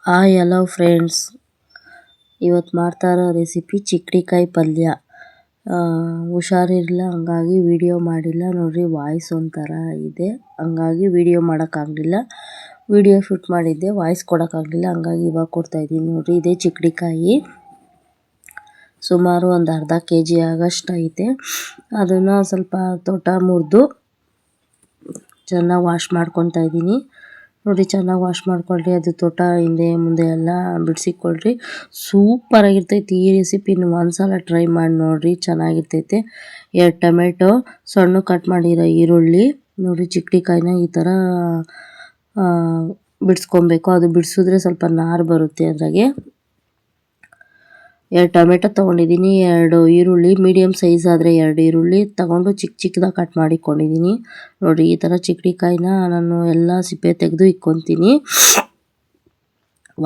Hi hello friends, ಇವತ್ತು ಮಾಡ್ತಾ ಇರೋ ರೆಸಿಪಿ ಚಿಕ್ಕಡಿಕಾಯಿ ಪಲ್ಯ. ಹುಷಾರಿರಲಿಲ್ಲ, ಹಂಗಾಗಿ ವಿಡಿಯೋ ಮಾಡಿಲ್ಲ. ನೋಡ್ರಿ, ವಾಯ್ಸ್ ಒಂಥರ ಇದೆ, ಹಂಗಾಗಿ ವಿಡಿಯೋ ಮಾಡೋಕ್ಕಾಗಲಿಲ್ಲ. ವಿಡಿಯೋ ಶೂಟ್ ಮಾಡಿದ್ದೆ, ವಾಯ್ಸ್ ಕೊಡೋಕ್ಕಾಗಲಿಲ್ಲ, ಹಂಗಾಗಿ ಇವಾಗ ಕೊಡ್ತಾಯಿದ್ದೀನಿ. ನೋಡ್ರಿ, ಇದೇ ಚಿಕ್ಕಡಿಕಾಯಿ ಸುಮಾರು ಒಂದು ಅರ್ಧ kg ಆಗಷ್ಟು ಐತೆ. ಅದನ್ನು ಸ್ವಲ್ಪ ತೋಟ ಮುರಿದು ಚೆನ್ನಾಗಿ ವಾಶ್ ಮಾಡ್ಕೊತಾ ಇದ್ದೀನಿ. ನೋಡಿ, ಚೆನ್ನಾಗಿ ವಾಶ್ ಮಾಡ್ಕೊಳ್ರಿ. ಅದು ತೋಟ ಹಿಂದೆ ಮುಂದೆ ಎಲ್ಲ ಬಿಡಿಸಿಕೊಳ್ರಿ. ಸೂಪರಾಗಿರ್ತೈತಿ ಈ ರೆಸಿಪಿನ ಒಂದ್ಸಲ ಟ್ರೈ ಮಾಡಿ ನೋಡಿರಿ, ಚೆನ್ನಾಗಿರ್ತೈತೆ. 2 ಟೊಮೆಟೊ, ಸಣ್ಣ ಕಟ್ ಮಾಡಿರೋ ಈರುಳ್ಳಿ. ನೋಡಿ, ಚಿಕ್ಕಡಿಕಾಯಿನ ಈ ಥರ ಬಿಡಿಸ್ಕೊಬೇಕು. ಅದು ಬಿಡಿಸಿದ್ರೆ ಸ್ವಲ್ಪ ನಾರು ಬರುತ್ತೆ ಅದ್ರಾಗೆ. 2 ಟೊಮೆಟೊ ತೊಗೊಂಡಿದ್ದೀನಿ, 2 ಈರುಳ್ಳಿ, ಮೀಡಿಯಮ್ ಸೈಜ್ ಆದರೆ 2 ಈರುಳ್ಳಿ ತೊಗೊಂಡು ಚಿಕ್ಕದಾಗಿ ಕಟ್ ಮಾಡಿಕೊಂಡಿದ್ದೀನಿ. ನೋಡಿ, ಈ ಥರ ಚಿಕ್ಕಡಿಕಾಯಿನ ನಾನು ಎಲ್ಲ ಸಿಪ್ಪೆ ತೆಗೆದು ಇಕ್ಕೊತೀನಿ.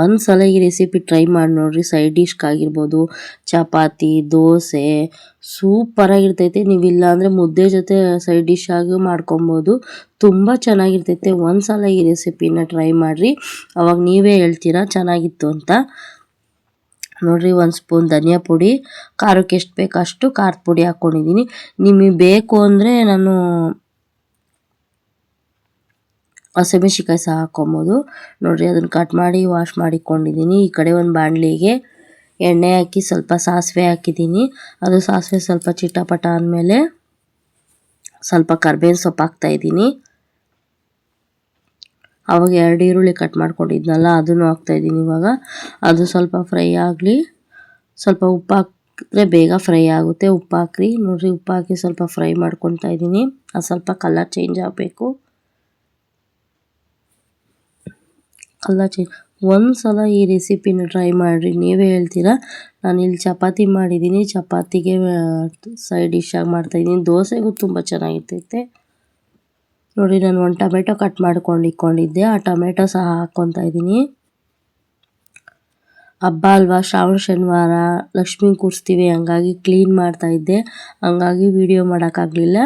ಒಂದು ಸಲ ಈ ರೆಸಿಪಿ ಟ್ರೈ ಮಾಡಿ ನೋಡಿರಿ. ಸೈಡ್ ಡಿಶ್ಗಾಗಿರ್ಬೋದು, ಚಪಾತಿ, ದೋಸೆ ಸೂಪರಾಗಿರ್ತೈತೆ. ನೀವಿಲ್ಲ ಅಂದರೆ ಮುದ್ದೆ ಜೊತೆ ಸೈಡ್ ಡಿಶ್ ಆಗಿ ಮಾಡ್ಕೊಬೋದು. ತುಂಬ ಚೆನ್ನಾಗಿರ್ತೈತೆ. ಒಂದು ಸಲ ಈ ರೆಸಿಪಿನ ಟ್ರೈ ಮಾಡಿರಿ, ಅವಾಗ ನೀವೇ ಹೇಳ್ತೀರಾ ಚೆನ್ನಾಗಿತ್ತು ಅಂತ. ನೋಡಿರಿ, 1 ಸ್ಪೂನ್ ಧನಿಯಾ ಪುಡಿ, ಖಾರಕ್ಕೆ ಎಷ್ಟು ಬೇಕು ಅಷ್ಟು ಖಾರದ ಪುಡಿ ಹಾಕ್ಕೊಂಡಿದ್ದೀನಿ. ನಿಮಗೆ ಬೇಕು ಅಂದರೆ ನಾನು ಹಸಿಮೆಣ್ಸಿಕಾಯಿ ಸಹ ಹಾಕ್ಕೊಬೋದು. ನೋಡಿರಿ, ಅದನ್ನು ಕಟ್ ಮಾಡಿ ವಾಶ್ ಮಾಡಿಕೊಂಡಿದ್ದೀನಿ. ಈ ಕಡೆ ಒಂದು ಬಾಣಲಿಗೆ ಎಣ್ಣೆ ಹಾಕಿ ಸ್ವಲ್ಪ ಸಾಸಿವೆ ಹಾಕಿದ್ದೀನಿ. ಅದು ಸಾಸಿವೆ ಸ್ವಲ್ಪ ಚಿಟಪಟ ಆದಮೇಲೆ ಸ್ವಲ್ಪ ಕರ್ಬೇವಿನ ಸೊಪ್ಪು ಹಾಕ್ತಾಯಿದ್ದೀನಿ. ಆವಾಗ 2 ಈರುಳ್ಳಿ ಕಟ್ ಮಾಡ್ಕೊಂಡಿದ್ನಲ್ಲ, ಅದನ್ನು ಹಾಕ್ತಾಯಿದ್ದೀನಿ. ಇವಾಗ ಅದು ಸ್ವಲ್ಪ ಫ್ರೈ ಆಗಲಿ. ಸ್ವಲ್ಪ ಉಪ್ಪು ಹಾಕಿದ್ರೆ ಬೇಗ ಫ್ರೈ ಆಗುತ್ತೆ, ಉಪ್ಪು ಹಾಕ್ರಿ. ನೋಡಿರಿ, ಉಪ್ಪು ಹಾಕಿ ಸ್ವಲ್ಪ ಫ್ರೈ ಮಾಡ್ಕೊತಾ ಇದ್ದೀನಿ. ಅದು ಸ್ವಲ್ಪ ಕಲರ್ ಚೇಂಜ್ ಆಗಬೇಕು. ಒಂದು ಸಲ ಈ ರೆಸಿಪಿನ ಟ್ರೈ ಮಾಡಿರಿ, ನೀವೇ ಹೇಳ್ತೀರಾ. ನಾನಿಲ್ಲಿ ಚಪಾತಿ ಮಾಡಿದ್ದೀನಿ, ಚಪಾತಿಗೆ ಸೈಡ್ ಡಿಶ್ಶಾಗಿ ಮಾಡ್ತಾಯಿದ್ದೀನಿ. ದೋಸೆಗೂ ತುಂಬ ಚೆನ್ನಾಗಿರ್ತೈತೆ. ನೋಡಿ, ನಾನು 1 ಟೊಮೆಟೊ ಕಟ್ ಮಾಡ್ಕೊಂಡು ಇಟ್ಕೊಂಡಿದ್ದೆ, ಆ ಟೊಮೆಟೊ ಸಹ ಹಾಕ್ಕೊತಾ ಇದ್ದೀನಿ. ಹಬ್ಬ ಅಲ್ವಾ, ಶ್ರಾವಣ ಶನಿವಾರ, ಲಕ್ಷ್ಮೀ ಕೂರಿಸ್ತೀವಿ, ಹಂಗಾಗಿ ಕ್ಲೀನ್ ಮಾಡ್ತಾಯಿದ್ದೆ, ಹಂಗಾಗಿ ವಿಡಿಯೋ ಮಾಡೋಕ್ಕಾಗಲಿಲ್ಲ.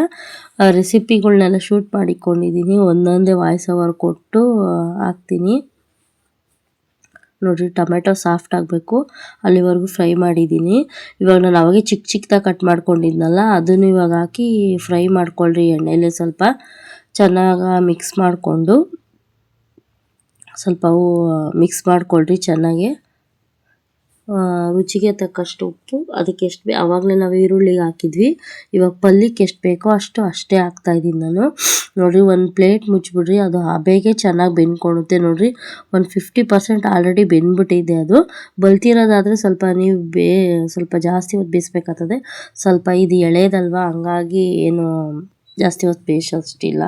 ರೆಸಿಪಿಗಳ್ನೆಲ್ಲ ಶೂಟ್ ಮಾಡಿಕೊಂಡಿದ್ದೀನಿ, ಒಂದೊಂದೇ ವಾಯ್ಸ್ ಓವರ್ ಕೊಟ್ಟು ಹಾಕ್ತೀನಿ. ನೋಡಿರಿ, ಟೊಮೆಟೊ ಸಾಫ್ಟ್ ಆಗಬೇಕು, ಅಲ್ಲಿವರೆಗೂ ಫ್ರೈ ಮಾಡಿದ್ದೀನಿ. ಇವಾಗ ನಾನು ಅವಾಗೆ ಚಿಕ್ಕದಾಗಿ ಕಟ್ ಮಾಡ್ಕೊಂಡಿದ್ನಲ್ಲ, ಅದನ್ನು ಇವಾಗ ಹಾಕಿ ಫ್ರೈ ಮಾಡ್ಕೊಳ್ರಿ ಎಣ್ಣೆಲೆ. ಸ್ವಲ್ಪ ಚೆನ್ನಾಗಿ ಮಿಕ್ಸ್ ಮಾಡಿಕೊಂಡು ಸ್ವಲ್ಪ ಮಿಕ್ಸ್ ಮಾಡ್ಕೊಳ್ರಿ ಚೆನ್ನಾಗಿ. ರುಚಿಗೆ ತಕ್ಕಷ್ಟು ಉಪ್ಪು, ಅದಕ್ಕೆ ಎಷ್ಟು ಆವಾಗಲೇ ನಾವು ಈರುಳ್ಳಿಗೆ ಹಾಕಿದ್ವಿ. ಇವಾಗ ಪಲ್ಯಕ್ಕೆ ಎಷ್ಟು ಬೇಕೋ ಅಷ್ಟೇ ಹಾಕ್ತಾಯಿದ್ದೀನಿ ನಾನು. ನೋಡಿರಿ, 1 ಪ್ಲೇಟ್ ಮುಚ್ಚಿಬಿಡ್ರಿ, ಅದು ಬೇಗ ಚೆನ್ನಾಗಿ ಬೆಂದ್ಕೊಳುತ್ತೆ. ನೋಡಿರಿ, 50% ಆಲ್ರೆಡಿ ಬೆಂದ್ಬಿಟ್ಟಿದೆ. ಅದು ಬಲ್ತಿರೋದಾದರೆ ಸ್ವಲ್ಪ ನೀವು ಸ್ವಲ್ಪ ಜಾಸ್ತಿ ಹೊತ್ತು ಬೇಯಿಸ್ಬೇಕಾಗ್ತದೆ. ಸ್ವಲ್ಪ ಇದು ಎಳೆದಲ್ವ, ಹಂಗಾಗಿ ಏನು ಜಾಸ್ತಿ ಹೊತ್ತು ಬೇಯಿಸೋಷ್ಟಿಲ್ಲ.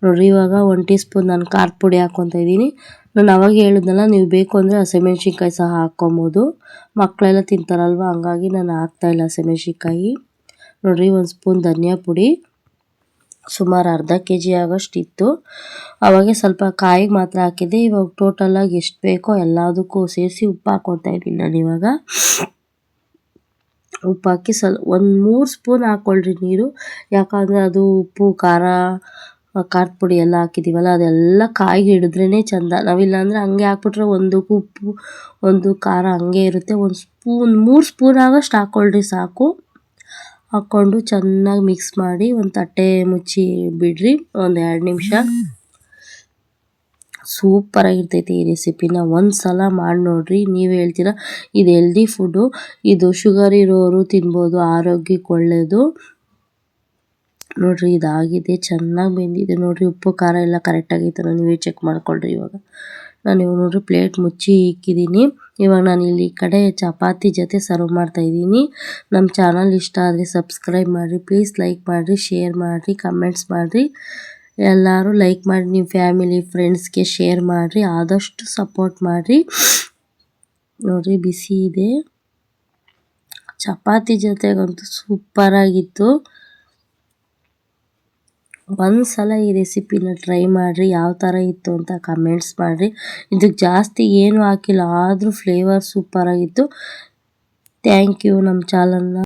ನೋಡಿರಿ, ಇವಾಗ 1 ಟೀ ಸ್ಪೂನ್ ನಾನು ಖಾರದ ಪುಡಿ ಹಾಕ್ಕೊತಾ ಇದ್ದೀನಿ. ನಾನು ಅವಾಗ ಹೇಳಿದ್ನಲ್ಲ, ನೀವು ಬೇಕು ಅಂದರೆ ಹಸಿಮೆಣ್ಸಿನ್ಕಾಯಿ ಸಹ ಹಾಕ್ಕೊಬೋದು. ಮಕ್ಕಳೆಲ್ಲ ತಿಂತಾರಲ್ವ, ಹಂಗಾಗಿ ನಾನು ಹಾಕ್ತಾಯಿಲ್ಲ ಹಸಿಮೆಣ್ಸಿನ್ಕಾಯಿ. ನೋಡಿರಿ, 1 ಸ್ಪೂನ್ ಧನಿಯಾ ಪುಡಿ, ಸುಮಾರು ಅರ್ಧ kg ಆಗೋಷ್ಟು ಇತ್ತು. ಅವಾಗೆ ಸ್ವಲ್ಪ ಕಾಯಿಗೆ ಮಾತ್ರ ಹಾಕಿದ್ದೆ. ಇವಾಗ ಟೋಟಲಾಗಿ ಎಷ್ಟು ಬೇಕೋ ಎಲ್ಲದಕ್ಕೂ ಸೇರಿಸಿ ಉಪ್ಪು ಹಾಕ್ಕೊತಾ ಇದ್ದೀನಿ ನಾನು. ಇವಾಗ ಉಪ್ಪು ಹಾಕಿ 1-3 ಸ್ಪೂನ್ ಹಾಕ್ಕೊಳ್ರಿ ನೀರು. ಯಾಕಂದರೆ ಅದು ಉಪ್ಪು ಖಾರದ ಪುಡಿ ಎಲ್ಲ ಹಾಕಿದ್ದೀವಲ್ಲ, ಅದೆಲ್ಲ ಕಾಯಿಗೆ ಹಿಡಿದ್ರೇ ಚೆಂದ. ನಾವಿಲ್ಲಾಂದರೆ ಹಂಗೆ ಹಾಕ್ಬಿಟ್ರೆ ಒಂದಕ್ಕೂ ಉಪ್ಪು ಒಂದು ಖಾರ ಹಂಗೆ ಇರುತ್ತೆ. 3 ಸ್ಪೂನ್ ಆಗೋಷ್ಟು ಹಾಕ್ಕೊಳ್ರಿ ಸಾಕು. ಹಾಕ್ಕೊಂಡು ಚೆನ್ನಾಗಿ ಮಿಕ್ಸ್ ಮಾಡಿ ಒಂದು ತಟ್ಟೆ ಮುಚ್ಚಿ ಬಿಡ್ರಿ, ಒಂದು 2 ನಿಮಿಷ. ಸೂಪರಾಗಿರ್ತೈತೆ ಈ ರೆಸಿಪಿನ ಒಂದು ಸಲ ಮಾಡಿ ನೋಡಿರಿ, ನೀವೇ ಹೇಳ್ತೀರಾ. ಇದು ಹೆಲ್ದಿ ಫುಡ್ಡು, ಇದು ಶುಗರ್ ಇರೋರು ತಿನ್ಬೋದು, ಆರೋಗ್ಯಕ್ಕೆ ಒಳ್ಳೆಯದು. ನೋಡಿರಿ, ಇದಾಗಿದೆ, ಚೆನ್ನಾಗಿ ಬೆಂದಿದೆ. ನೋಡಿರಿ, ಉಪ್ಪು ಖಾರ ಎಲ್ಲ ಕರೆಕ್ಟಾಗೈತೆ, ನೀವೇ ಚೆಕ್ ಮಾಡ್ಕೊಳ್ರಿ. ಇವಾಗ ನೋಡಿರಿ, ಪ್ಲೇಟ್ ಮುಚ್ಚಿ ಇಕ್ಕಿದ್ದೀನಿ. ಇವಾಗ ನಾನು ಇಲ್ಲಿ ಈ ಕಡೆ ಚಪಾತಿ ಜೊತೆ ಸರ್ವ್ ಮಾಡ್ತಾಯಿದ್ದೀನಿ. ನಮ್ಮ ಚಾನಲ್ ಇಷ್ಟ ಆದರೆ ಸಬ್ಸ್ಕ್ರೈಬ್ ಮಾಡಿರಿ, ಪ್ಲೀಸ್ ಲೈಕ್ ಮಾಡಿರಿ, ಶೇರ್ ಮಾಡಿರಿ, ಕಮೆಂಟ್ಸ್ ಮಾಡಿರಿ. ಎಲ್ಲರೂ ಲೈಕ್ ಮಾಡಿ, ನಿಮ್ಮ ಫ್ಯಾಮಿಲಿ ಫ್ರೆಂಡ್ಸ್ಗೆ ಶೇರ್ ಮಾಡಿರಿ, ಆದಷ್ಟು ಸಪೋರ್ಟ್ ಮಾಡಿರಿ. ನೋಡಿರಿ, ಬಿಸಿ ಇದೆ, ಚಪಾತಿ ಜೊತೆಗಂತೂ ಸೂಪರಾಗಿತ್ತು. ಒಂದು ಸಲ ಈ ರೆಸಿಪಿನ ಟ್ರೈ ಮಾಡಿರಿ, ಯಾವ ಥರ ಇತ್ತು ಅಂತ ಕಮೆಂಟ್ಸ್ ಮಾಡಿರಿ. ಇದಕ್ಕೆ ಜಾಸ್ತಿ ಏನೂ ಹಾಕಿಲ್ಲ, ಆದರೂ ಫ್ಲೇವರ್ ಸೂಪರಾಗಿತ್ತು. Thank you. ನಮ್ಮ ಚಾನಲ್ನ